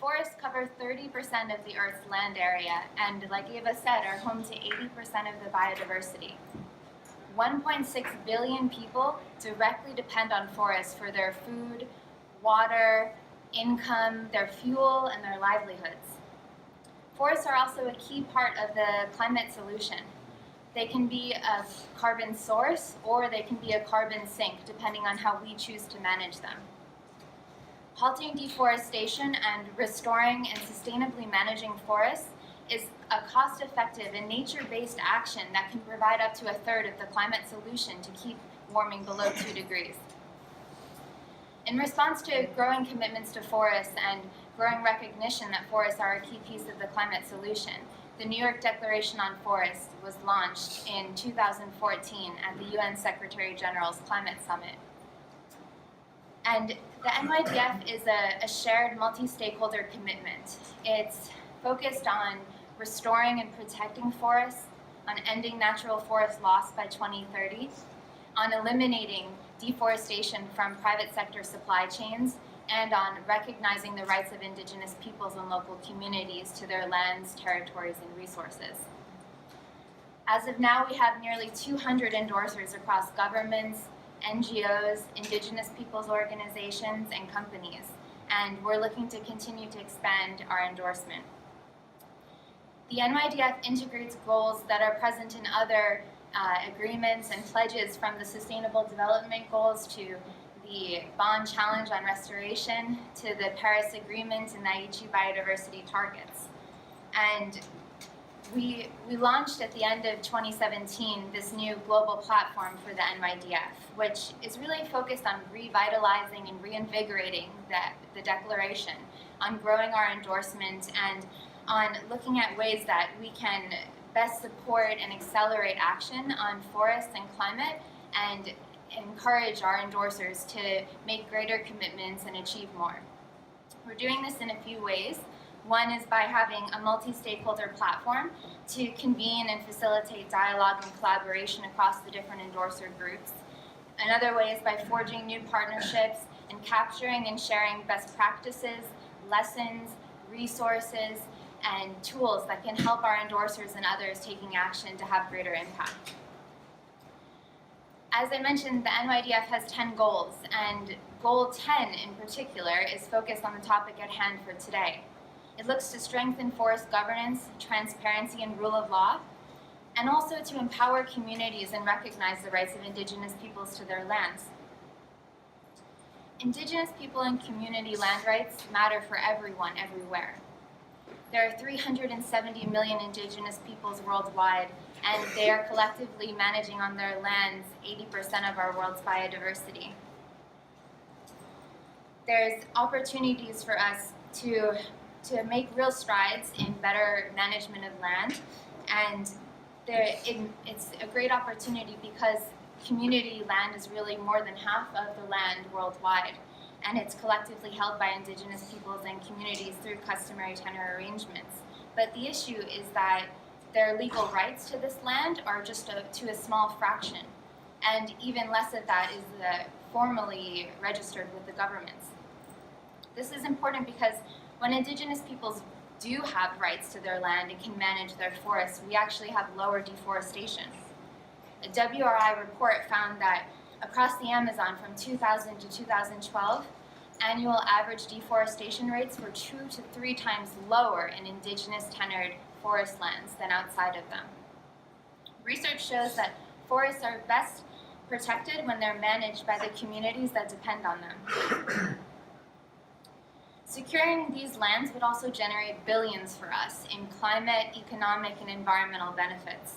Forests cover 30% of the Earth's land area, and like Eva said, are home to 80% of the biodiversity. 1.6 billion people directly depend on forests for their food, water, income, their fuel, and their livelihoods. Forests are also a key part of the climate solution. They can be a carbon source or they can be a carbon sink, depending on how we choose to manage them. Halting deforestation and restoring and sustainably managing forests is a cost-effective and nature-based action that can provide up to a third of the climate solution to keep warming below 2 degrees. In response to growing commitments to forests and growing recognition that forests are a key piece of the climate solution, the New York Declaration on Forests was launched in 2014 at the UN Secretary General's Climate Summit. And the NYDF is a shared multi-stakeholder commitment. It's focused on restoring and protecting forests, on ending natural forest loss by 2030, on eliminating deforestation from private sector supply chains, and on recognizing the rights of indigenous peoples and local communities to their lands, territories, and resources. As of now, we have nearly 200 endorsers across governments, NGOs, indigenous peoples organizations, and companies, and we're looking to continue to expand our endorsement. The NYDF integrates goals that are present in other agreements and pledges, from the Sustainable Development Goals to the Bonn Challenge on Restoration to the Paris Agreement and the Aichi Biodiversity Targets. And we launched at the end of 2017 this new global platform for the NYDF, which is really focused on revitalizing and reinvigorating the declaration, on growing our endorsement, and on looking at ways that we can best support and accelerate action on forests and climate, and encourage our endorsers to make greater commitments and achieve more. We're doing this in a few ways. One is by having a multi-stakeholder platform to convene and facilitate dialogue and collaboration across the different endorser groups. Another way is by forging new partnerships and capturing and sharing best practices, lessons, resources, and tools that can help our endorsers and others taking action to have greater impact. As I mentioned, the NYDF has 10 goals, and Goal 10 in particular is focused on the topic at hand for today. It looks to strengthen forest governance, transparency, and rule of law, and also to empower communities and recognize the rights of indigenous peoples to their lands. Indigenous people and community land rights matter for everyone, everywhere. There are 370 million indigenous peoples worldwide, and they are collectively managing on their lands 80% of our world's biodiversity. There's opportunities for us to make real strides in better management of land, and it's a great opportunity because community land is really more than half of the land worldwide, and it's collectively held by indigenous peoples and communities through customary tenure arrangements. But the issue is that their legal rights to this land are just to a small fraction, and even less of that is formally registered with the governments. This is important because when indigenous peoples do have rights to their land and can manage their forests, we actually have lower deforestation. A WRI report found that across the Amazon from 2000 to 2012, annual average deforestation rates were 2 to 3 times lower in indigenous tenured forest lands than outside of them. Research shows that forests are best protected when they're managed by the communities that depend on them. Securing these lands would also generate billions for us in climate, economic, and environmental benefits.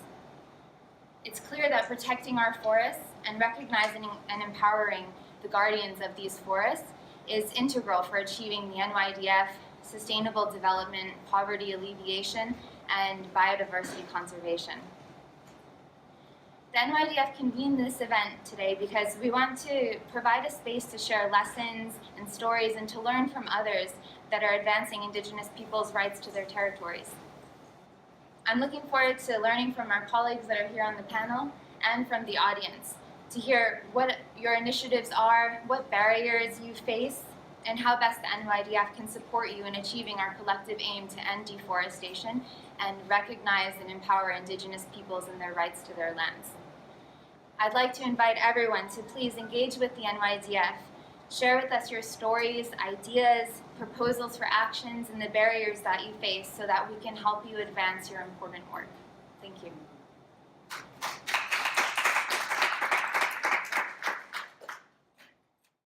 It's clear that protecting our forests and recognizing and empowering the guardians of these forests is integral for achieving the NYDF, sustainable development, poverty alleviation, and biodiversity conservation. The NYDF convened this event today because we want to provide a space to share lessons and stories and to learn from others that are advancing indigenous peoples' rights to their territories. I'm looking forward to learning from our colleagues that are here on the panel and from the audience to hear what your initiatives are, what barriers you face, and how best the NYDF can support you in achieving our collective aim to end deforestation and recognize and empower Indigenous peoples and their rights to their lands. I'd like to invite everyone to please engage with the NYDF, share with us your stories, ideas, proposals for actions, and the barriers that you face so that we can help you advance your important work. Thank you.